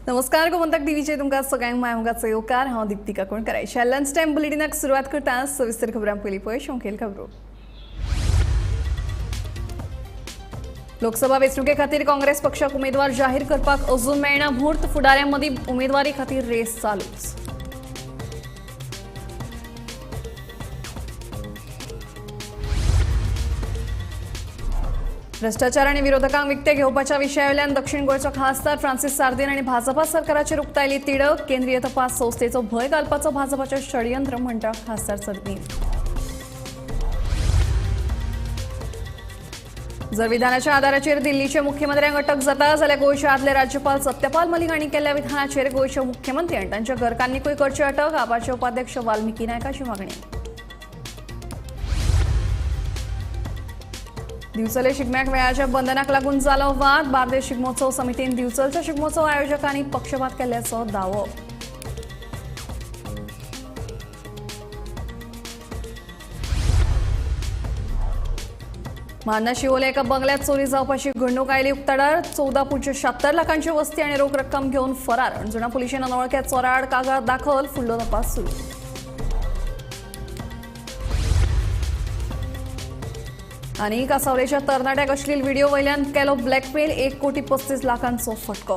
नमस्कार गोमंतक टीव्हीचे तुमका सगळ्यांक मायमगाचो येवकार हांव दीप्तिका कोणकर लंच टाइम बुलेटिनाक सुरवात करता सविस्तर खबरां पयलीं पळय शौंकेल खबरो। लोकसभा वेंचणुके खातीर काँग्रेस पक्षाक उमेदवार जाहीर करपाक अजून मेळना म्हूर्त फुडाऱ्यां मदीं उमेदवारी खातीर रेस चालूच। भ्रष्टाचार आणि विरोधकांक विकते घेवपाच्या विशयावेल्यान दक्षिण गोंयचो खासदार फ्रांसीस सार्दिन आणि भाजपा सरकाराचेर उक्तायली तिडक। केंद्रीय तपास संस्थेचो भंय घालपाचो भाजपाचें षडयंत्र म्हणटा खासदार सार्दिन। जर विधानाच्या आधाराचेर दिल्लीच्या मुख्यमंत्र्यांक अटक जाता जाल्यार गोंयचे आदले राज्यपाल सत्यपाल मलीक हांणी केल्ल्या विधानाचेर गोंयचे मुख्यमंत्री आनी तांच्या घरकान्नीकूय करची अटक। आपाचे उपाध्यक्ष वाल्मिकी नायकाची मागणी। दिवचले शिगम्याक वेळाच्या बंधनाक लागून जालो वाद। बार्देस शिगमोत्सव समितीन दिवचलच्या शिगमोत्सव आयोजकांनी पक्षपात केल्ल्याचो दावो। मान्ना शिवोले एका बंगल्यात चोरी जावपाची घडणूक आयली उक्ताडार। 14.76 लाखांची वस्ती आणि रोख रक्कम घेऊन फरार। अणजुणा पुलिशेन अनवळख्या चोराड कागाळ दाखल। फुडलो तपास सुरू। आणि कासावलेच्या तरणाट्याक अश्लील व्हिडिओ वयल्यान केलो ब्लॅकमेल। 1.35 लाखांचो फटको।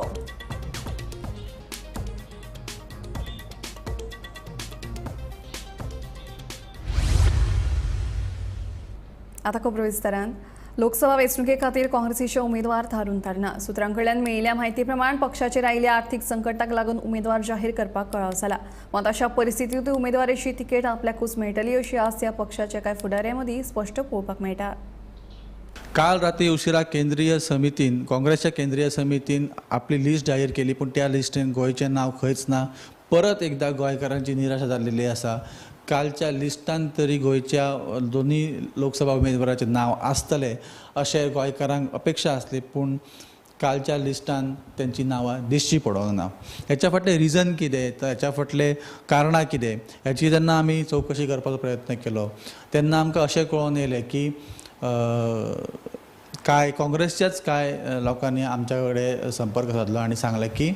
आता खबर विस्तारान। लोकसभा वेंचणुके खातीर काँग्रेसीचे उमेदवार थारून तारना। सुत्रांकडल्यान मेळिल्ल्या म्हायती प्रमाण पक्षाचेर आयिल्ल्या आर्थीक संकटाक लागून उमेदवार जाहीर करपाक कळाव जाला। मात अशा परिस्थितीत उमेदवारीची तिकेट आपल्याकूच मेळटली अशी आस ह्या पक्षाच्या कांय फुडाऱ्यां मदीं स्पश्ट पळोवपाक मेळटा। काल रात्री उशिरा काँग्रेसच्या केंद्रीय समितीन आपली लिस्ट जाहीर केली, पण त्या लिस्टेन गोंयचें नाव खंयच ना। परत एकदा गोंयकारांची निराशा जाल्लेली आसा। कालच्या लिस्टान तरी गोंयच्या दोन्ही लोकसभा उमेदवाराचे नाव आसतले अशें गोंयकारांक अपेक्षा आसली, पूण कालच्या लिस्टान त्यांची नावां दिश्ची पडोंक ना। हेच्या फाटलें रिजन कितें, हेच्या फाटलें कारणां कितें, हेची जेन्ना आमी चवकशी करपाचो प्रयत्न केलो तेन्ना आमकां अशें कळून येयलें की काँग्रेसच्याच कांय लोकांनी आमच्या कडेन संपर्क साधलो आणि सांगलें की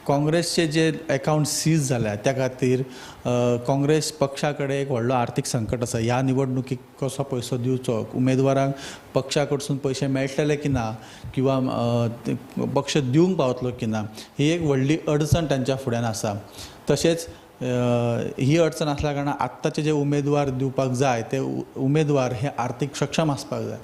काँग्रेसचे जे अकाउंट सीज झाल्या त्या खातीर काँग्रेस पक्षा कडेन एक व्हडलो आर्थीक संकट आसा। ह्या निवडणुकीक कसो पयसो दिवचो, उमेदवारांक पक्षा कडसून पयशे मेळटले की ना, किंवा पक्ष दिवंक पावतलो की ना, ही एक व्हडली अडचण तांच्या फुड्यान आसा। तशेंच ही अडचण असल्या कारणान आत्ताचे जे उमेदवार दिवपाक जाय ते उमेदवार हे आर्थीक सक्षम आसपाक जाय,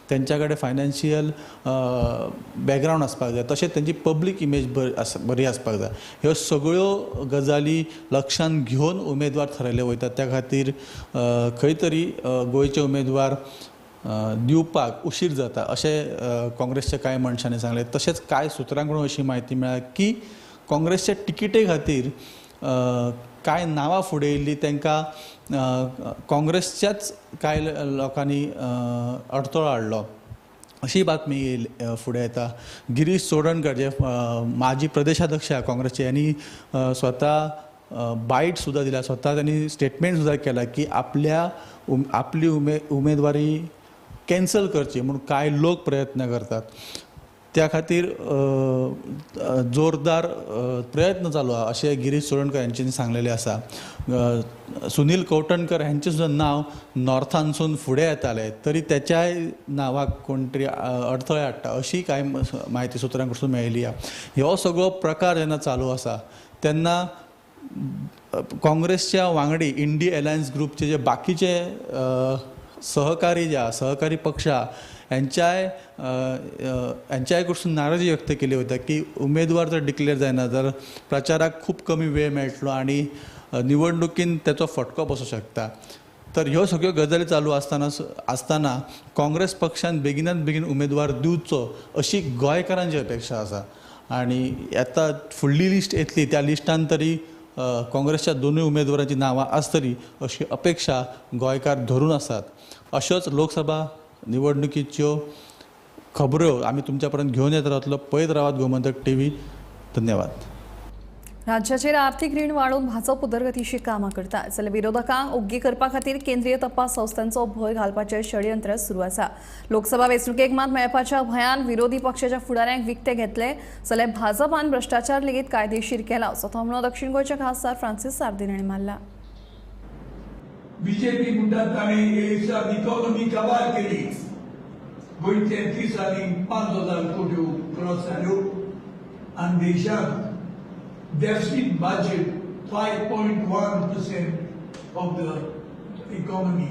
त्यांच्या कडेन फायनान्शियल बॅकग्रावंड आसपाक जाय, तशेंच त्यांची पब्लीक इमेज बरी आसपाक जाय। ह्यो सगळ्यो गजाली लक्षांत घेवन उमेदवार थारायले वयतात। त्या खातीर खंय तरी गोंयचे उमेदवार दिवपाक उशीर जाता अशें काँग्रेसच्या कांय मनशांनी सांगलें। तशेंच कांय सुत्रांकडून अशी म्हायती मेळ्ळ्या की काँग्रेसच्या तिकेटे खातीर कांय नांवां फुडें येयल्लीं तांकां काँग्रेसच्याच कांय लोकांनी अडथळो हाडलो अशी बातमी फुडें येता। गिरीश चोडणकर जे माजी प्रदेशाध्यक्ष काँग्रेसचे, यांनी स्वता बायट सुद्धा दिला, स्वता त्यांनी स्टेटमेंट सुद्धा केला की आपली उमेदवारी कॅन्सल करची म्हणून कांय लोक प्रयत्न करतात। त्या खातीर जोरदार प्रयत्न चालू आहा अशें गिरीश चोडणकर यांनी सांगलेलें आसा। सुनील कवटणकर हांचें सुद्दां नांव नॉर्थानसून फुडें येतालें, तरी त्याच्याय नांवाक कोण तरी अडथळे हाडटा अशी कांय म्हायती सुत्रां कडसून मेळिल्ली आहा। ह्यो सगळो प्रकार जेन्ना चालू आसा तेन्ना काँग्रेसच्या वांगडी इंडी अलायन्स ग्रुपचे जे बाकीचे सहकारी पक्ष यांच्याय कडसून नाराजी व्यक्त केली वता की उमेदवार जर डिक्लेअर जायना तर प्रचाराक खूप कमी वेळ मेळटलो आणि निवडणुकीन त्याचो फटको बसूंक शकता। तर ह्यो सगळ्यो गजाली चालू आसतना काँग्रेस पक्षान बेगिनात बेगीन उमेदवार दिवचो अशी गोंयकारांची अपेक्षा आसा। आणि आतां फुडली लिस्ट येतली त्या लिस्टान तरी काँग्रेसच्या दोनूय उमेदवारांची नांवां आसतली अशी अपेक्षा गोंयकार धरून आसात। अश्योच लोकसभा निवडणुकीच्यो खबरो आमी तुमच्या पर्यंत घेवन येत रावतलो। पळयत रावात गोमंतक टीव्ही। धन्यवाद। राज्याचेर आर्थिक रीण वाडोवन भाजप उदरगतीची कामां करता जाल्यार विरोधकांक ओग्गी करपा खातीर केंद्रीय तपास संस्थांचो भंय घालपाचें षडयंत्र सुरू आसा. लोकसभा वेंचणुकेक मात मेळपाच्या भंयान विरोधी पक्षाच्या फुडाऱ्यांक विकते घेतले जाल्यार भाजपान भ्रष्टाचार लेगीत कायदेशीर केला असो थोमणो दक्षिण गोंयचे खासदार फ्रांसीस सार्दिन हांणी मारला. बीजेपी म्हणटात ताणें एलिसान इकॉनॉमी कबार केली. गोंयचे 30 आनी 5,000 कोटी क्रॉस जाल्यो आनी देशांत deficit budget 5.1% of the economy.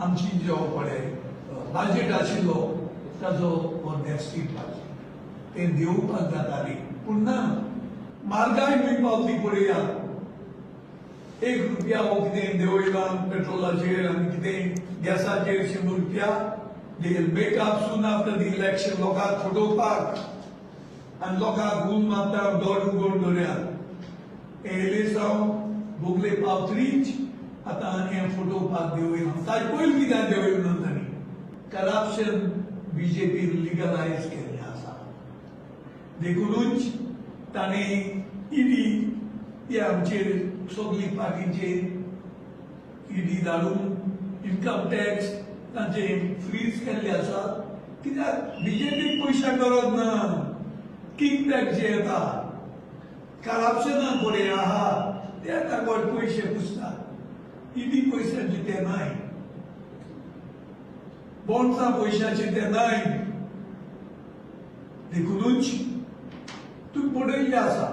आमची जो पळय बजेट आशिल्लो ताजो हो deficit budget ते देवपाक जाताली पूण ना म्हारगाय खंय पावली पळया. ₹1 हो कितें देंवयला पेट्रोलाचेर आनी कितें गॅसाचेर ₹100. They will make up soon after the election. लोकांक फटोवपाक आनी लोकांक गुण मारता दोड उगोड दोऱ्यात. एलिसांव भोगले पावतरीच आतां हें फटोवपाक देंवयला. ताजे पयलीं कित्याक देंवयलो ना तांणी? करप्शन बीजेपीन लिगलायज केल्लें आसा. देखूनच ताणें ईडी हे आमचेर सगळी पार्टीचेर ईडी धाडून इन्कम टॅक्स तांचे फ्रीज केल्ले आसा. कित्याक बीजेपीक पयशांक गरज ना. किंग बॅक जे येता करप्शनाक बरे आहा ते तांकोड पयशे पुसतात. ईडी पयशांचे ते नाय, बॉन्ड्सा पयशांचे ते नाय. देखूनच तूं पळयल्लें आसा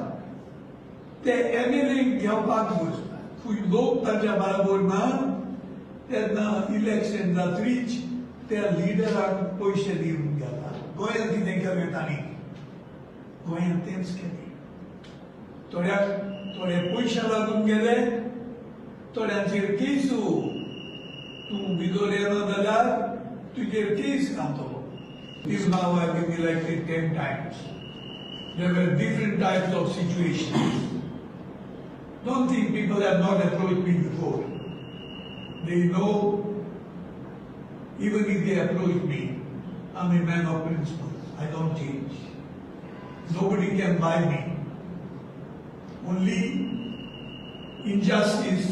ते एमएलएक घेवपाक बसता. खंय लोक तांच्या बरोबर ना तेन्ना इलेक्शन जातरीच त्या लिडराक पयशे दिवन घेता. गोंयांत कितें केलें तांणी? गोंयांत तेंच केलें. थोडे पयशे लागून गेले, थोड्यांचेर केसू. तूं भितर येना जाल्यार तुजेर केस घालतलो. This now I have been elected 10 times. There were different types of situations. Don't think people have not approached me before. They know, even if they approach me, I'm a man of principles. I don't change. Nobody can buy me. Only injustice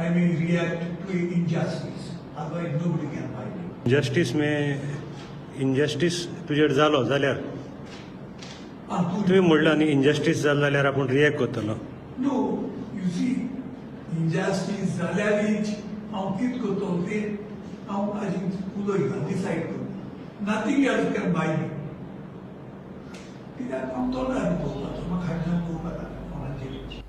I may react to injustice. Otherwise, nobody can buy me. Justice में injustice तुजेर जालो जाल्यार तुवें म्हणलें न्ही injustice जालो जाल्यार आपूण रिएक्ट करतलो. No, you see, injustice जाल्यारीच हांव कितें करतलो तें हांव आजून उलयतां, डिसायड करतां. Nothing else can buy me. कित्याक हांव तोंडार पळोवपाचो, म्हाका हाडून पळोवपाक कोणाचेर.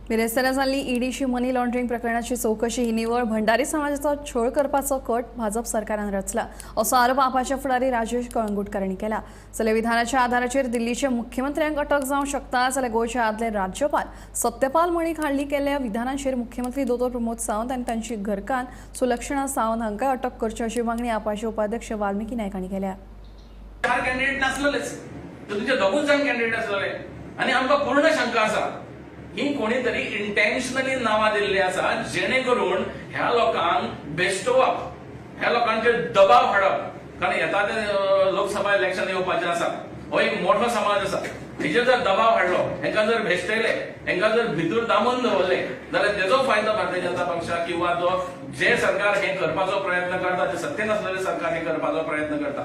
बिरेस्तारा जाल्ली ईडीची मनी लॉन्ड्रिंग प्रकरणाची चौकशी ही निवळ भंडारी समाजाचो छळ करपाचो कट भाजप सरकारान रचला असो आरोप आपाचे फुडारी राजेश कळंगुटकार हांणी केला. जाल्यार विधानाच्या आधाराचेर दिल्लीच्या मुख्यमंत्र्यांक अटक जावंक शकता जाल्यार गोंयचे आदले राज्यपाल सत्यपाल मणीक हाडली केल्ल्या विधानाचेर मुख्यमंत्री दोतोर प्रमोद सावंत आनी तांची घरकान्न सुलक्षणा सावंत हांकांय अटक करची अशी मागणी आपाचे उपाध्यक्ष वाल्मिकी नायक हांणी केल्या. 4 कॅन्डिडेट नासलेलेच, तर तुझे 2 जाण कॅन्डिडेट आसलेले आनी आमकां पूर्ण शंका आसा ही कोणीतरी इंटेन्शनली नांवां दिल्ली आसा जेणे करून ह्या लोकांक बेस्टोवप, ह्या लोकांचेर दबाव हाडप. कारण येता ते लोकसभा इलेक्शन येवपाचें आसा. हो एक मोठो समाज आसा. हेचेर जर दबाव हाडलो, हेंकां जर भेश्टयले, हेंकां जर भितर दामून दवरले जाल्यार तेजो फायदो भारतीय जनता पक्षाक किंवा जो जे सरकार हे करपाचो प्रयत्न करता, जे सत्तेन आसलेले सरकार हे करपाचो प्रयत्न करता,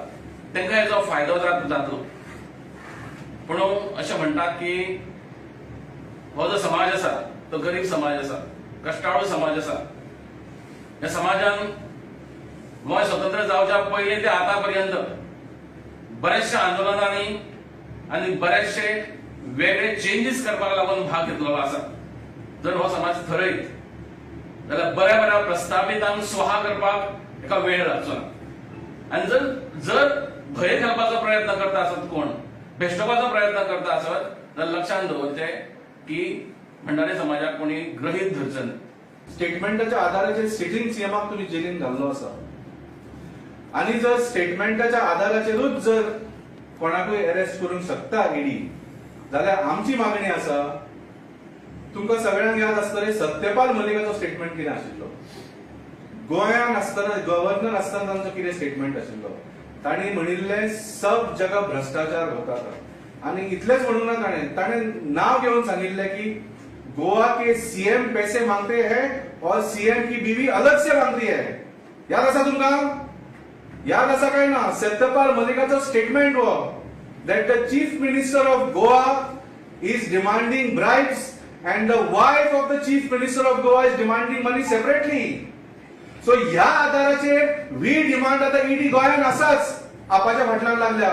तांकां हेजो फायदो जातलो. पूण अशें म्हणटात की हो जो समाज आसा तो गरीब समाज आसा, कश्टाळू समाज आसा. ह्या समाजान गोंय स्वतंत्र जावच्या पयलीं ते आतापर्यंत बऱ्याचशा आंदोलनांनी आनी बरेचशे वेगळे चेंजीस करपाक लागून भाग घेतलेलो आसा. जर हो समाज थरयत जाल्यार बऱ्या बऱ्या प्रस्थापितांक स्वाहा करपाक एका वेळ लागचो ना. आनी जर भंय घालपाचो प्रयत्न करता आसत कोण, भेश्टोवपाचो प्रयत्न करता आसत जाल्यार लक्षांत दवरचें की भंडारी समाजाक कोणी गृहीत धरचें ना. स्टेटमेंटाच्या आधाराचेर सिटींग सीएमाक तुम्ही जेलीन घाल्लो आसा आनी जर स्टेटमेंटाच्या आधाराचेरूच जर कोणाकूय अरेस्ट करूंक शकता ईडी जाल्यार आमची मागणी आसा, तुमकां सगळ्यांक याद आसतलें सत्यपाल मलिकाचो स्टेटमेंट कितें आशिल्लो. गोंयांत आसतना गव्हर्नर आसतना तांचो कितें स्टेटमेंट आशिल्लो. तांणी म्हणिल्लें सब जगह भ्रष्टाचार होता था आणि इतलेच म्हणून ना ताणें नाव घेऊन सांगितले की गोवा के सीएम पैसे मांगते हैं और सीएम की बीवी अलग से मांगती है. याद आसा तुमका? याद आसा काय ना? सत्यपाल मलिकाचं स्टेटमेंट हो that the chief minister of Goa is demanding bribes and the wife of the chief minister of Goa is demanding money separately. So ह्या आधाराचेर we demand आता ईडी गोंयान आसाच आपाच्या फाटल्यान लागल्या.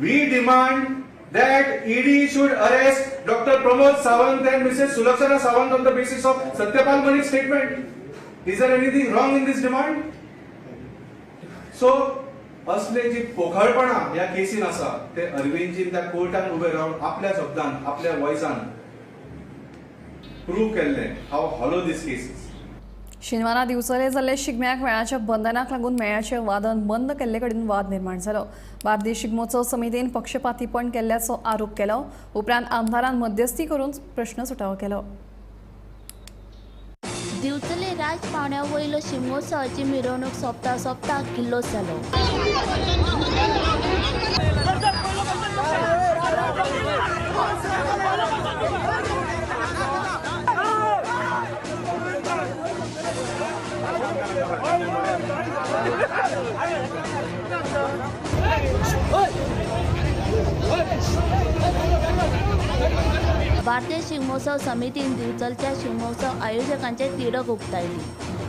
We demand that ED should arrest Dr. Pramod Sawant and Mrs. Sulaksana Sawant on the basis of Satyapal Malik's statement. Is there anything wrong in this demand? So असले जी पोखळपणा या casein आसा ते अरविंदजीन त्या कोर्टान उभे रावन आपल्या शब्दान आपल्या वॉइसान प्रूव्ह केल्ले how hollow this case is. शेनवारा दिवचले जाल्ले शिगम्याक मेळाच्या बंधनाक लागून मेळाचें वादन बंद केल्ले कडेन वाद निर्माण जालो. बार्देश शिगमोत्सव समितीन पक्षपातीपण केल्ल्याचो आरोप केलो. उपरांत आमदारान मध्यस्थी करून प्रश्न सुटावो केलो. दिवचले राजपावण्या वयलो शिगमोत्सवाची मिरवणूक सोंपता किल्लो जालो. बार्देश शिगमोत्सव समितीन दिवचलच्या शिगमोत्सव आयोजकांचे तिडक उक्तायली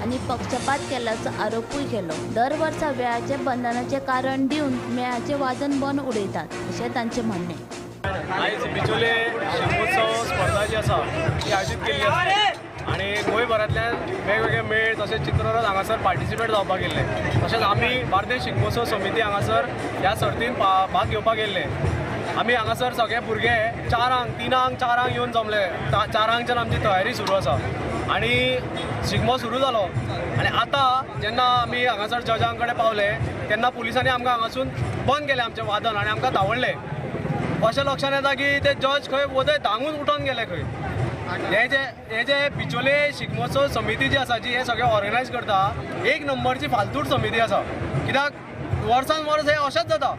आणि पक्षपात केल्याचो आरोपूय केलो. दर वर्सा वेळाचे बंधनाचे कारण दिवन मेळाचे वादन बंद उडयतात अशें तांचें म्हणणें. आयज बिचोले शिगमोत्सव स्पर्धा जी आसा ती आयोजीत केल्ली आसा आणि गोंयभरांतल्यान वेगवेगळे मेळ तशेंच चित्ररथ हांगासर पार्टिसिपेट जावपाक गेल्ले. तशेंच आमी बार्देश शिगमोत्सव समिती हांगासर ह्या सर्तीन भाग घेवपाक गेल्ले. आमी हांगासर सगळे भुरगे 3-4 येवन जमले. 4च्यान आमची तयारी सुरू आसा आणि शिगमो सुरू जालो. आणि आतां जेन्ना आमी हांगासर जजां कडेन पावले तेन्ना पुलिसांनी आमकां हांगासून बंद केलें आमचें वादन आणि आमकां धांवडले. अशें लक्षांत येता की ते जज खंय वदय धांवून उठोन गेले खंय. हे जे बिचोले शिगमोत्सव समिती जी आसा जी हे सगळें ऑर्गनायज करता एक नंबरची फालतूड समिती आसा. कित्याक वर्सान वर्स हे अशेंच जाता.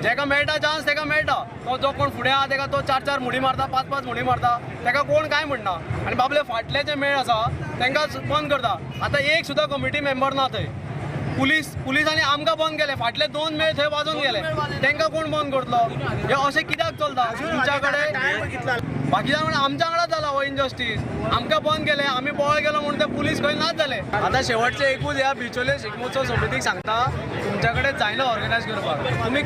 जेका मेळटा चान्स तेका मेळटा. तो जो कोण फुडें आहा तेका तो 4-4 मुडी मारता 5-5 मुडी मारता तेका कोण काय म्हणना. आनी बाबले फाटले जे मेळ आसा तेंकां बंद करता. आतां एक सुद्दां कमिटी मेंबर ना थंय. पुलिसांनी आमकां बंद केले. फाटले 2 मेळ थंय वाजून गेले. तेंकां कोण बंद करतलो? हे अशें कित्याक चलता? तुमच्या कडेन बाकीच्या म्हणजे आमच्या वांगडाच जाला हो इनजस्टीस. आमकां बंद केले आमी बोवाळ केलो म्हणून ते पुलीस खंय नाच जाले. आतां शेवटचे एकूच ह्या बिचोले शिगमोत्सव समितीक सांगता तुमच्या कडेन जायना ऑर्गनायज करपाक. तुमी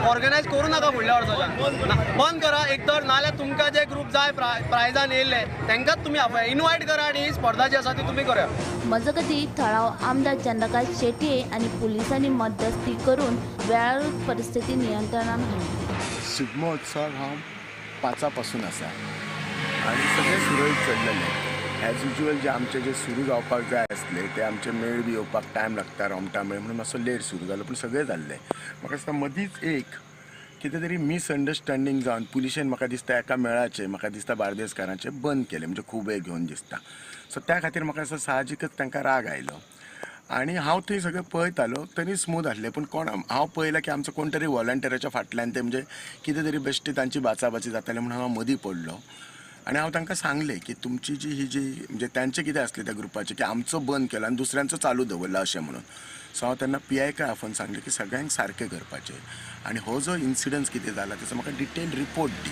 ऑर्गनायज करूं नाका फुडल्या वर्साच्यान. बंद करा एक तर नाल्यार तुमकां जे ग्रूप जाय प्रायजान येयल्ले तेंकांच तुमी इनवायट करा आणि ही स्पर्धा जी आसा ती तुमी करा. मजगती थळाव आमदार चंद्रकांत शेटये आणि पुलिसांनी मध्यस्थी करून वेळारूच परिस्थिती नियंत्रणात हाडली. शिगमोत्सव हा 5 पासून आसा आणि सगळे सुरळीत चल्लेले. ॲज युजल जे आमचे जे सुरू जावपाक जाय आसले ते आमचे मेळ बी येवपाक टायम लागता रोमटा मेळ म्हणून मातसो लेट सुरू जालो पूण सगळें जाल्लें. म्हाका दिसता मदींच एक कितें तरी मिसअंडरस्टँडींग जावन पुलिशेन म्हाका दिसता एका मेळाचे म्हाका दिसता बार्देसकारांचे बंद केले म्हणजे खूब वेळ घेवन दिसता. सो त्या खातीर म्हाका दिसता साहजिकच तांकां राग आयलो आणि हांव थंय सगळें पळयतालो तरी स्मूथ आसलें. पूण हांव पळयलां की आमचो कोण तरी वॉलंटियराच्या फाटल्यान ते म्हणजे कितें तरी बेश्टी तांची बाचाबाची जाताली म्हणून हांव मदीं पडलो आणि हांव तांकां सांगलें की तुमची ही जी म्हणजे तांचें कितें आसलें त्या ग्रुपाचें की आमचो बंद केलो आनी दुसऱ्यांचो चालू दवरला अशें म्हणून. सो हांव तेन्ना PI आफोन सांगलें की सगळ्यांक सारकें करपाचें आनी हो जो इन्सिडंट कितें जाला तेचो म्हाका डिटेल रिपोर्ट दी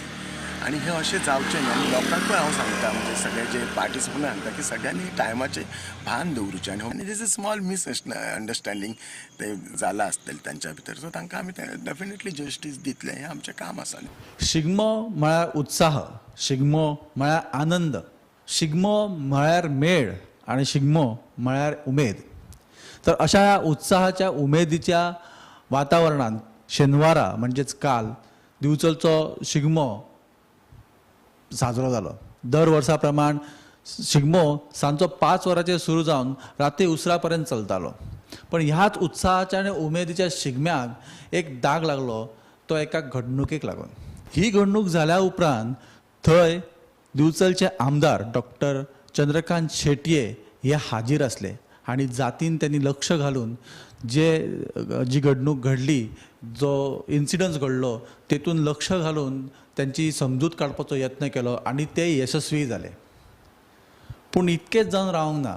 आणि हे अशें जावचें न्ही. आनी लोकांकूय हांव सांगता म्हणजे सगळे जे पार्टिसिपंट सांगता की सगळ्यांनी टायमाचें भान दवरुचें आनी दीस इज स्मॉल मिसअंडरस्टँडींग ते जाला आसतलें तांच्या भितर. सो तांकां आमी डेफिनेटली जस्टीस दितलें हें आमचें काम आसा. शिगमो म्हळ्यार उत्साह, शिगमो म्हळ्यार आनंद, शिगमो म्हळ्यार मेळ आणि शिगमो म्हळ्यार उमेद. तर अशा उत्साहाच्या उमेदीच्या वातावरणात शेनवारा म्हणजेच काल दिवचलचो शिगमो साजरो जालो. दर वर्सा प्रमाण शिगमो सांजचो 5 वरांचेर सुरू जावन राती उसरा पर्यंत चलतालो. पण ह्याच उत्साहाच्या आनी उमेदीच्या शिगम्याक एक दाग लागलो तो एका घडणुकेक लागून. ही घडणूक जाल्या उपरांत थंय दिवचलचे आमदार डॉक्टर चंद्रकांत शेटये हे हाजीर आसले आणि जातीन त्यांनी लक्ष घालून जी घडणूक घडली जो इन्सिडन्स घडलो तेतून लक्ष घालून त्यांची समजूत काडपाचो यत्न केलो आनी ते यशस्वी जाले. पूण इतकेंच जावन रावंक ना.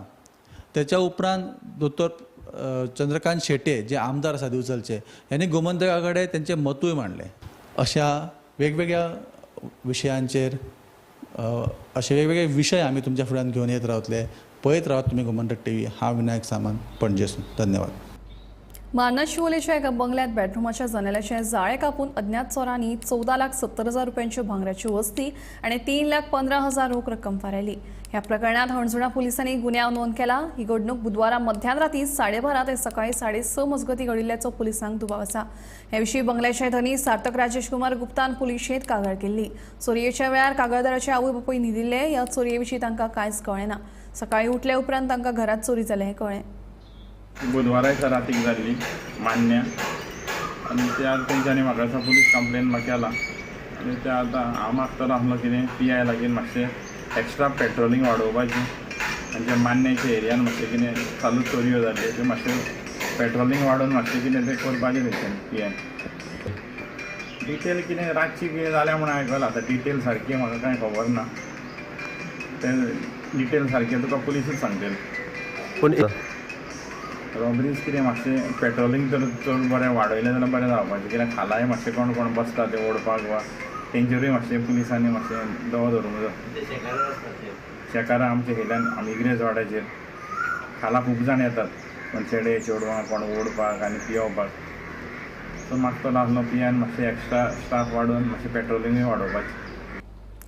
त्याच्या उपरांत दोतोर चंद्रकांत शेटे जे आमदार आसा दिवचलचे यांनी गोमंतका कडेन तेंचें मतूय मांडलें. अशा वेगवेगळ्या विशयांचेर असे वेगवेगळे विशय आमी तुमच्या फुड्यान घेवन येत रावतले. पळयत रावत तुमी गोमंतक टीव्ही. हांव विनायक सामंत, पणजेसून. धन्यवाद. मानास शिवोलेच्या एका बंगल्यात बेडरूमाच्या जनेलाचे जाळे कापून अज्ञात चोरांनी 14,70,000 रुपयांची भांगराची वस्ती आणि 3,15,000 रोख रक्कम फारायली. ह्या प्रकरणात हणजुणा पोलिसांनी गुन्यांव नोंद केला. ही घडणूक बुधवारा मध्यानराती 12:30 ते सकाळी 6:30 मजगती घडिल्ल्याचो पोलिसांक दुबाव आसा. ह्या विशीं बंगल्याचे धनी सार्थक राजेश कुमार गुप्तान पोलिशेंत कागाळ केल्ली. चोरयेच्या वेळार कागाळदाराचे आवय बापूय न्हिदिल्ले. ह्या चोरये विशीं तांकां कांयच कळ्ळें ना. सकाळी उठले उपरांत तांकां घरांत चोरी जाले हें कळ्ळें. बुधवाराच्या रातीक जाल्ली मान्य आनी त्या तेंच्यांनी म्हाका असो पुलीस कंप्लेन म्हाका केला आनी ते आतां हांव मागतालो आसलो कितें PI लागीं मातशें एक्स्ट्रा पेट्रोलिंग वाडोवपाची आनी जे मान्याच्या एरियान मातशें कितें चालू चोरयो जाल्यो त्यो मातशें पेट्रोलिंग वाडोवन मातशें कितें तें करपाचें थंयच्यान PI. डिटेल कितें रातची कितें जाल्या म्हणून आयकलां. आतां डिटेल सारकी म्हाका कांय खबर ना. तें डिटेल सारकें तुका पुलिसूच सांगतले. पूण रॉबरीज कितें मातशें पेट्रोलिंग तर चड बरें वाडयलें जाल्यार बरें जावपाचें. कित्याक खालाय मातशें कोण कोण बसता ते ओडपाक वा तेंचेरूय मातशें पुलिसांनी मातशें दवो धरूंक जाय. शेकारां आमच्या हेल्यान आमिग्रेज वाड्याचेर खाला खूब जाण येतात. कोण चेडे चेडवां कोण ओडपाक आनी पियोवपाक. सो मागतालो आसलो PIन मातशें एक्स्ट्रा स्टाफ वाडोवन मातशें पेट्रोलिंगूय वाडोवपाचें.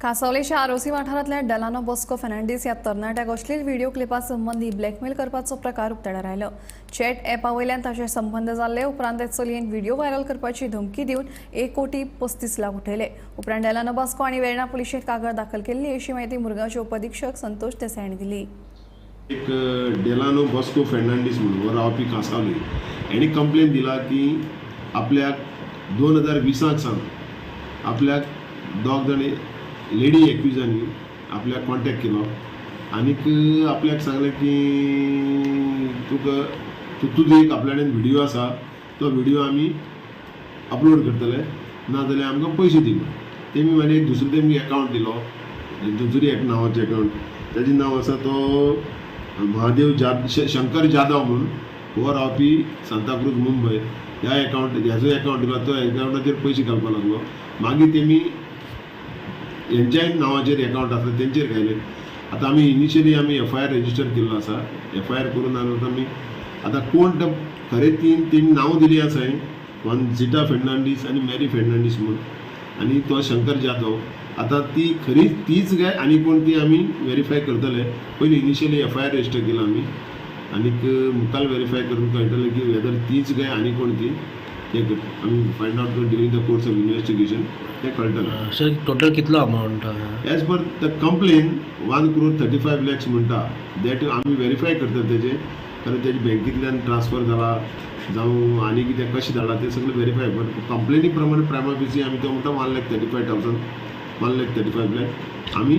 कांसावलेच्या आरोसी वाठारांतल्या डेलानो बॉस्को फेर्नांडीस ह्या तरणाट्याक अश्लील व्हिडिओ क्लिपा संबंधी ब्लॅकमेल करपाचो प्रकार उक्ताडार आयलो. चॅट ॲपा वयल्यान ताचे संबंध जाल्ले उपरांत ते चलयेन व्हिडिओ व्हायरल करपाची धमकी दिवन 1,35,00,000 उठयले. उपरांत डेलानो बॉस्को आनी वेर्णा पुलिशेंत कागाळ दाखल केल्ली अशी माहिती मुरगांवचे उपअधीक्षक संतोष देसाई हांणी दिली. एक डेलानो बॉस्को फेर्नांडीस म्हणून रावपी कांसावले हांणी कंप्लेन दिला की आपल्याक 2020 सावन आपल्याक दोग जाणी लेडी एक्युजांनी आपल्याक कॉन्टॅक्ट केलो आनीक आपल्याक सांगलें की तुजो एक आपल्या कडेन व्हिडिओ आसा तो व्हिडिओ आमी अपलोड करतले नाजाल्यार आमकां पयशे दी. तेमी मागीर एक दुसरो तेमी अकावंट दिलो दुसरी एक नांवाचें अकावंट. ताजें नांव आसा तो महादेव शंकर जाधव म्हणून हो रावपी सांताक्रूज मुंबय. ह्या ह्याचो अकावंट दिलो. तो अकावंटाचेर पयशे घालपाक लागलो. मागीर तेमी हेंच्याय नांवाचेर अकावंट आसा तेंचेर घायले. आतां आमी इनिशियली आमी FIR रेजिस्टर केल्लो आसा. FIR करून आमी आतां कोण खरें तीन नांव दिली आसाय. वन झिटा फेर्नांडीस आनी मॅरी फेर्नांडीस म्हणून आनी तो शंकर जाधव. आतां ती खरी तीच काय आनी कोण ती आमी व्हेरीफाय करतले. पयलीं इनिशियली FIR रेजिस्टर केलो आमी आनीक मुखाल व्हेरीफाय करून कळटलें की वेदर तीच काय आनी कोण ती ते आमी फायंड आउट करून during the course of investigation ते कळटलें. सर टोटल कितलो amount? As per the complain 1,35,00,000 म्हणटा दॅट आमी व्हेरीफाय करतात तेजे कारण तेजे बँकेंतल्यान ट्रान्सफर जाला जावं आनी कितें कशें धाडला तें सगळें व्हेरीफाय. बट कंप्लेनी प्रमाणे प्रायमा फेसी आमी तो म्हणटा 1,35,000 1,35,00,000 आमी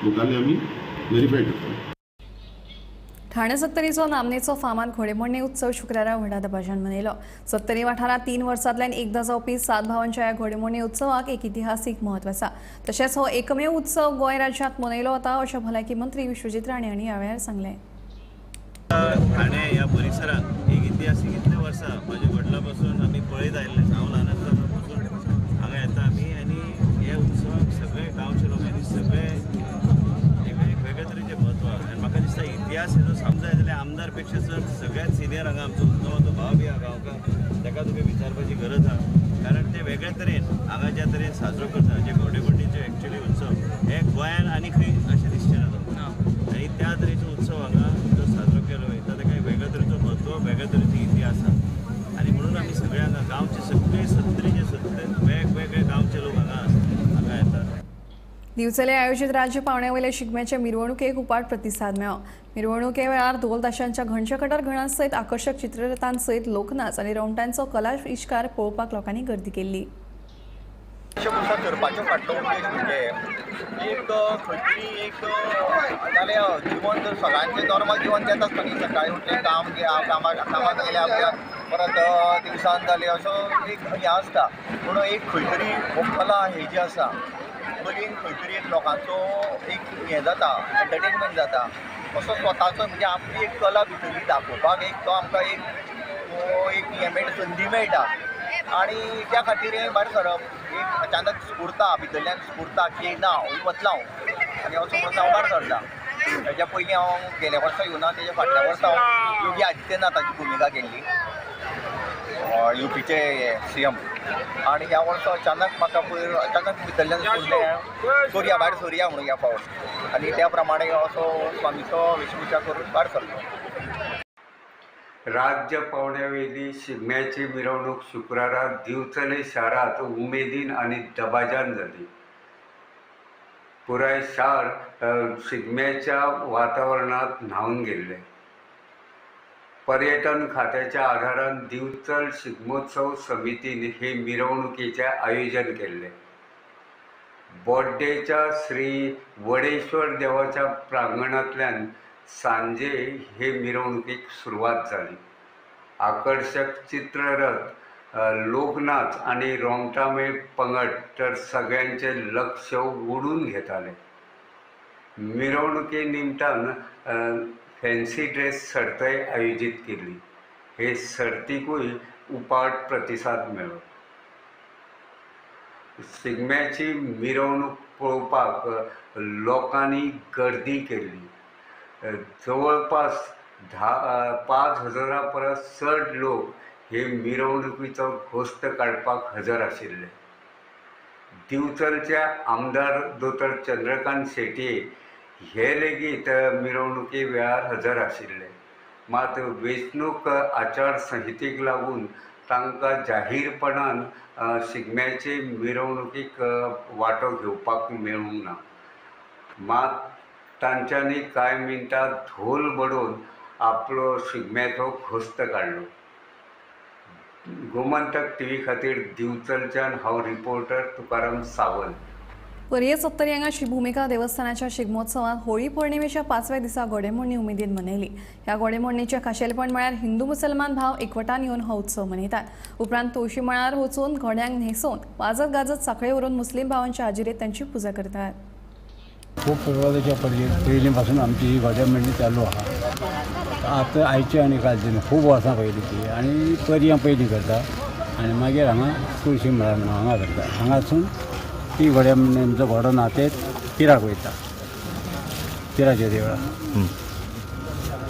मुखाल्ले आमी व्हेरीफाय करता. ठाणे सत्तरीचो नामनेचो फामाद घोडेमोडणी उत्सव शुक्रारा व्हडा दबाज्यान मनयलो. सत्तरी वाठारांत 3 वर्सांतल्यान एकदां जावपी 7 भावांच्या ह्या घोडेमोडणी उत्सवाक एक इतिहासीक म्हत्व आसा. तशेंच हो एकमेव उत्सव गोंय राज्यांत मनयलो वता अशें भलायकी मंत्री विश्वजीत राणे हांणी ह्या वेळार सांगलें. ठाणे ह्या परिसरात एक इतिहासीक इतलें वर्सां म्हाज्या वडिलां पासून आमी पळयत आयिल्ले. हांव ल्हान आसतना पासून हांगा येता आमी आनी हे उत्सवाक सगळे गांवचे लोकांनी सगळे एक वेगळे तरेचें म्हत्व आनी म्हाका दिसता इतिहास हेजो समजाय जाल्यार आमदार पेक्षा चड सगळ्यात सिनियर हांगा आमचो उत्सवाचो भाव बी आहा गांवकार ताका तुका विचारपाची गरज आहा. कारण ते वेगळे तरेन हांगा ज्या तरेन साजरो करता जे घोडेमोडणीचे एक्चुअली उत्सव हे गोंयान आनी खंय अशें दिसचें ना तुमकां. आनी त्या तरेचो उत्सव हांगा जो साजरो केलो वयता ताका एक वेगळ्या तरेचो म्हत्व वेगळ्या तरेचो इतिहास आसा. आनी म्हणून आमी सगळे हांगा गांवचे सगळे सत्तरीचे वेगवेगळे गांवचे लोक हांगा येतात. दिवचले आयोजीत राज्य पावण्या वयले शिगम्याचे मिरवणुकेक उपाट प्रतिसाद मेळ्ळो. मिरवणुके वेळार ढोल ताशांच्या घंटशेकटार घणां सयत आकर्शक चित्ररथां सयत लोकनाच आनी रोमटांचो कला इश्कार पळोवपाक लोकांनी गर्दी केल्ली. करपाचें फाटलो म्हणजे एक खंयची एक नाल्यार जिवन जर सगळ्यांचें नॉर्मल जिवन जेत आसता न्ही सकाळीं उठलें कामाक गेले आपल्या परत दिवसान जाले असो एक हें आसता पूण एक खंय तरी हो कला हें जी आसा पयलीं खंय तरी एक लोकांचो एक हें जाता एंटरटेनमेंट जाता असो स्वताचो म्हणजे आपली एक कला भितरली दाखोवपाक एक तो आमकां एक हें संदी मेळटा आनी त्या खातीर हें भायर सरप एक अचानक स्फुरता भितरल्यान स्फुरता की ना हांव वतलां आनी असो म्हणून हांव भायर सरता. तेज्या पयलीं हांव गेल्या वर्सा येवना तेज्या फाटल्या वर्सा हांव योगी आदित्यनाथाची भुमिका केल्ली UPचे CM आनी ह्या वर्सा अचानक म्हाका अचानक भितरल्यान स्फुरलें सोर्या भायर सोर्या म्हणून ह्या फावट आनी त्या प्रमाणे असो स्वामीचो वेशभूषा करून भायर सरलो. राज्य पावण्यावेली शिगम्याची मिरवणूक शुक्रारा दिवचले शारात उमेदीन आणि दबाजान झाली. पुराय शार शिगम्याच्या वातावरणात न्हावून गेले. पर्यटन खात्याच्या आधारान दिवचल शिगमोत्सव समितीने हे मिरवणुकीचे आयोजन केले. बोड्डेच्या श्री वडेश्वर देवाच्या प्रांगणातल्यान सांजे हे मिरवणुकीक सुरवात झाली. आकर्षक चित्ररथ, लोकनाच आणि रोमटामेळ पंगड तर सगळ्यांचे लक्ष ओढून घेताले. मिरवणुके निमतान फॅन्सी ड्रेस सर्तय आयोजित केली. हे सर्तीकूय उपाट प्रतिसाद मेळ्ळो. शिगम्याची मिरवणूक पळोवपाक लोकांनी गर्दी केली. जवळपास 5,000 परस चड लोक हे मिरवणुकीचो घोस्त काडपाक हजर आशिल्ले. दिवचलच्या आमदार दोतोर चंद्रकांत शेटये हे लेगीत मिरवणुके वेळार हजर आशिल्ले. मात वेंचणूक आचार संहितेक लागून तांकां जाहीरपणान शिगम्याचे मिरवणुकीक वांटो घेवपाक मेळूंक ना. मात तांच्यांनी कांय मिनटां धोल बडोवन आपलो शिगम्याचो घोस्त काडलो. गोमंतक TV खातीर दिवचलच्यान हांव रिपोर्टर तुकाराम सावंत. पर्ये 70 हांगा श्री भूमिका देवस्थानाच्या शिगमोत्सवात होळी पौर्णिमेच्या 5व्या दिसा घोडेमोडणी उमेदीन मनयली. ह्या घोडेमोडणीचे खाशेलपण म्हळ्यार हिंदू मुसलमान भाव एकवटान येवन हो उत्सव मनयतात. उपरांत तुळशी मळार वचून घोड्यांक न्हेसोवन वाजत गाजत साखळे व्हरून मुस्लीम भावांच्या हाजिरेत तांची पुजा करतात. खूप सुरवातीच्या पयलीं पासून आमची ही घोडेमोडणी चालू आहा. आतां आयची आनी कालची खूब वर्सां पयलीं ती आनी पर्यां पयलीं करता आनी मागीर हांगा तुळशी मळार म्हणून हांगा करता. हांगासून ती घोडेमोडणीचो घोडो ना ते पिराक वयता, पिराच्या देवळान.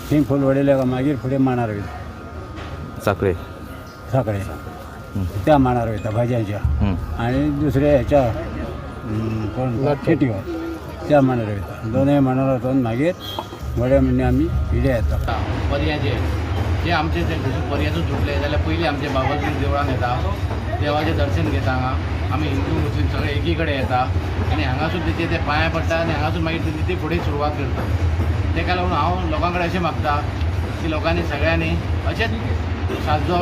थंय फूल वडयले मागीर फुडें मांडार वयता साखळे त्या मांडार वयता भाज्यांच्या आनी दुसऱ्या हेच्या खेट्यो त्या मांडार वयता. दोनूय मांडार वचून मागीर घोडेमोडणी आमी हिडे येता. पर्याचे जे आमचे पर्याचो जुटले जाल्यार पयलीं आमचे बाबाजी देवळान येता, देवाचें दर्शन घेता. हांगा आमी हिंदू मुस्लीम सगळे एकी कडेन येता आनी हांगासून ते पांयां पडटा आनी हांगासून मागीर ती फुडें सुरवात करता. तेका लागून हांव लोकां कडेन अशें मागता की लोकांनी सगळ्यांनी अशेंच जो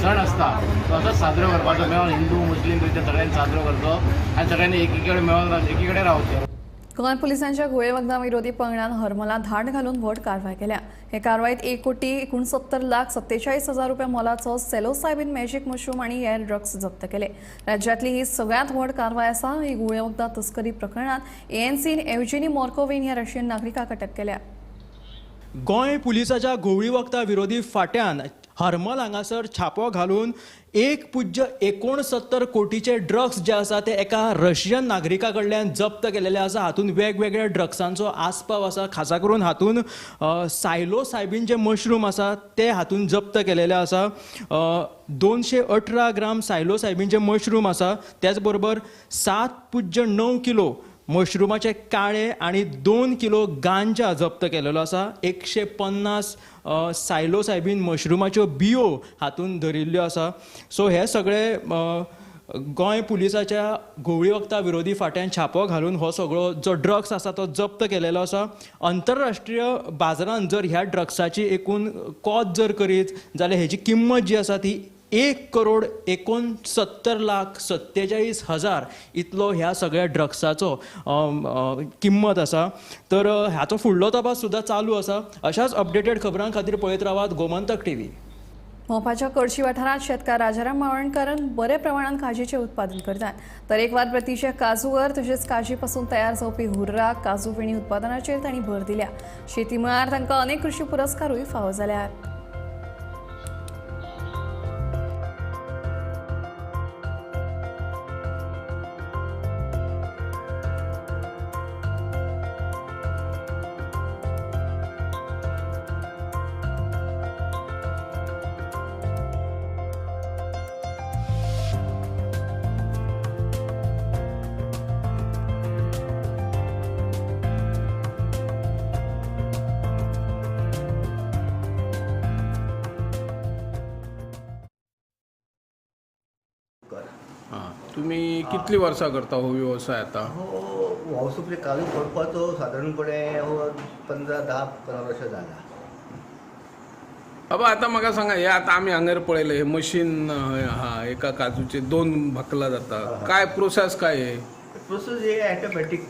सण आसता तो असोच साजरो करपाचो. मेळून हिंदू मुस्लीम रितीन सगळ्यांनी साजरो करचो आनी सगळ्यांनी एकी कडेन मेळून एकी कडेन रावचें. गोंय पुलिसांच्या घुळे वखदां विरोधी पंगडान हरमला धाड घालून व्हड कारवाय केल्या. हे कारवायेत 1,69,47,000 रुपया मोलाचो सेलोसायबीन मॅजिक मशरूम आनी हेर ड्रग्स जप्त केले. राज्यांतली ही सगळ्यांत व्हड कारवाय आसा. ही घुळे वखदां तस्करी प्रकरणात ANCन एवजिनी मॉर्कोविन ह्या रशियन नागरिकाक अटक केल्या. गोंय पुलिसाच्या घुवळी वखदां विरोधी फाट्यान हरमल हांगासर छापो घालून 1.69 कोटीचे ड्रग्स जे आसा ते एका रशियन नागरिका कडल्यान जप्त केलेले आसा. हातून वेगवेगळ्या ड्रग्सांचो आस्पाव आसा. खासा करून हातून सायलोसायबीन जे मशरूम आसा ते हातून जप्त केलेले आसा. 218 ग्राम सायलोसायबीन जे मशरूम आसा त्याच बरोबर 7.9 किलो मशरूमाचे काळे आणि 2 किलो गांजा जप्त केलेलो आसा. 150 सायलोसायबीन मशरूमाच्यो बियो हातून धरिल्ल्यो आसा. सो हे सगळे गोंय पुलिसाच्या घुवळी वखदां विरोधी फाट्यान छापो घालून हो सगळो जो ड्रग्स आसा तो जप्त केलेलो आसा. आंतरराष्ट्रीय बाजारांत जर ह्या ड्रग्साची एकूण कोत जर करीत जाल्यार हेची किंमत जी आसा ती 1,69,47,000 इतलो ह्या सगळ्या ड्रग्साचो किंमत आसा. तर हाचो फुडलो तपास सुद्दां चालू आसा. अशाच अपडेटेड खबरां खातीर पळयत रावात गोमंतक TV. मोपाच्या कडशी वाठारात शेतकार राजाराम मावळणकर बरे प्रमाणात काजीचे उत्पादन करतात. तरेकवार प्रतीचे काजूवर तसेच काजी पासून तयार जावपी हुर्राक काजू फेणी उत्पादनाचेर तांणी भर दिल्या. शेती मळार तांकां अनेक कृषी पुरस्कारूय फावो जाल्यात. तुम्ही कितली वर्सां करता हो व्यवसाय आता? हो सुपले काजू करपाचो सादारणपणे 15-10 वर्सां जाला. बाबा आता म्हाका सांगा, हे आता आमी हांगर पळयलें हे मशीन आहा, एका काजूचे 2 भाकला जाता. काय प्रोसेस काय हे? प्रोसेस हे ऑटोमॅटिक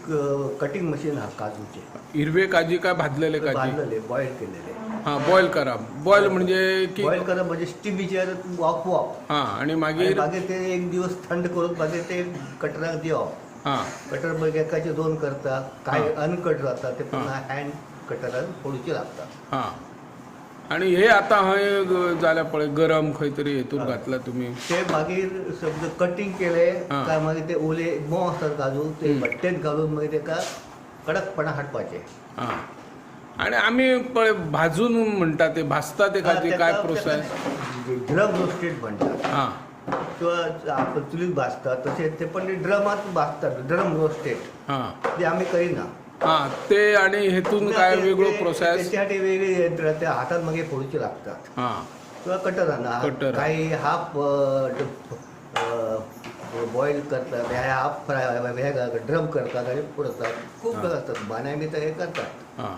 कटिंग मशीन आहा काजूचे. हिरवे काजी काय भाजलेले काजी? भाजलेले, बॉयल केलेले. हां, बॉयल करप. बॉयल म्हणजे की बॉयल करप म्हणजे स्टिमीचेर वाफोवप. हां, आणि मागीर ते एक दिवस थंड करून मागीर ते कटराक दिवप. हां, कटर मागीर एकाचे 2 करता, काय अनकट जाता ते पुन्हा हँड कटरान फोडूचे लागता. हां, आणि हे आता हय जाल्या पळय गरम खंय तरी हेतून घातला तुम्ही. ते मागीर समजा कटिंग केले काय मागीर ते ओले मोव आसतात काजू ते भट्टेंत घालून मागीर तेका कडकपणा हाडपाचे. हां, आणि आमी पळय भाजून म्हणटा ते भाजता ते काजी काय प्रोसेस? ड्रम रोस्टेड म्हणटात. हां, किंवा आपण चुलीत भाजतात तशें ते पण ड्रमात भाजतात, ड्रम रोस्टेड. हां, ते आमी करिना. हां, ते आणि हेतून काय वेगळो प्रोसेस? त्याच्यासाठी वेगळी यंत्र ते हातात मागीर फोडूचे लागतात. हां, किंवा कटरान काही हाफ बॉईल करतात, हाफ फ्राय ड्रम करतात आणि फोडतात. खूप असतात बांद्या बी हे करतात. हां,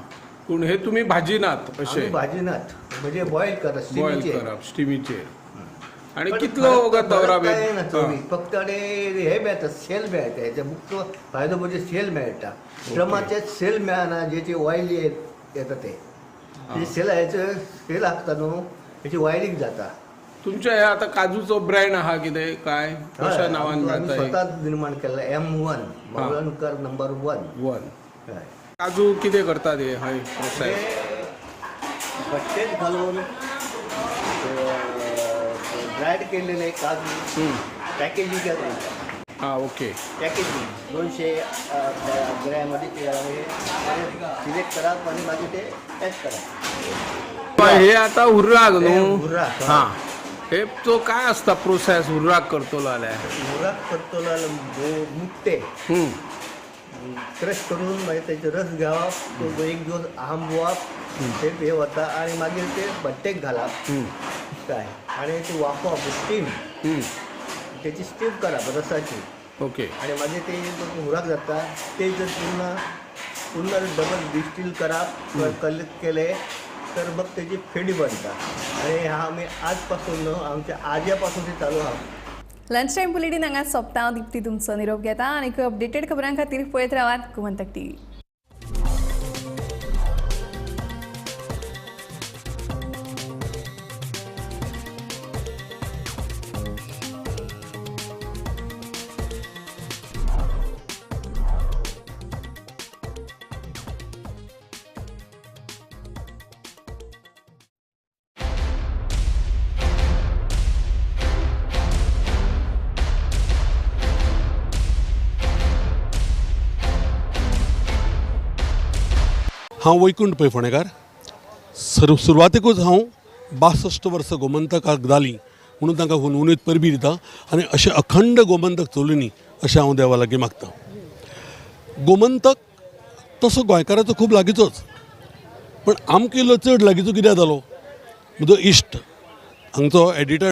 पूण हे तुम्ही भाजिनात अशें? भाजिनात म्हणजे बॉईल करतात, बॉयल करप स्टिमीचेर. आणि कितलो वगत दवराप? फक्त हे मेळटा, सेल मेळटा. हेचा मुख्य फायदो म्हणजे सेल मेळटा. ड्रमाचे सेल मेळना, जेचे ऑयल येता ते सेलाचे सेल लागता न्हू, हेची ऑयलिंग जाता. तुमच्या हे आता काजूचो ब्रँड आहा कितें काय? कशा नांवान मेळटा? स्वताच निर्माण केला M1 मावळणकर नंबर 1. काजू कितें करतात हे हय प्रोसेस? भट्टेंत घालून ड्रायड केलेले काजू पॅकेजिंग करतात. हां, ओके. पॅकेजिंग 200 ग्रॅममध्ये सिलेक्ट करप आणि मागीर ते पॅक करप. हे आता हुर्राक न्हू? हुर्राक. हां, हे तो काय असता प्रोसेस हुर्राक करतलो जाल्यार? हुर्राक करतलो जाल्यार मुट्टे क्रश करून मागीर तेचे रस घेवप, तो 1 दिवस आंबवप, ते हे वता आणि मागीर ते भट्टेक घालप काय आणि ते वाफवप, स्टीम त्याची स्टीम करप रसाची. ओके. आणि मागीर ते हुर्राक जाता ते जर पुन्हा डबल डिस्टील करप, कलेक्ट केले तर मग त्याची फेडी बनता. आणि हा आम्ही आजपासून आमच्या आज्यापासून ते चालू आहा. लंच टाइम बुलेटिन हांगा सोंपता. दिप्ती तुमचो निरोप घेता आनी अपडेटेड खबरां खातीर पळयत रावात गोमंतक TV. हांव वैकुंठ पै फोंडेकार. सुरवातेकूच हांव 62 वर्सां गोमंतकाक जालीं म्हणून तांकां हुनहुनीत परबी दिता आनी अशें अखंड गोमंतक चलूं न्ही अशें हांव देवा लागीं मागतां. गोमंतक तसो गोंयकाराचो खूब लागींचोच, पण आमकां इल्लो चड लागींचो कित्याक जालो? म्हजो इश्ट हांगचो एडिटर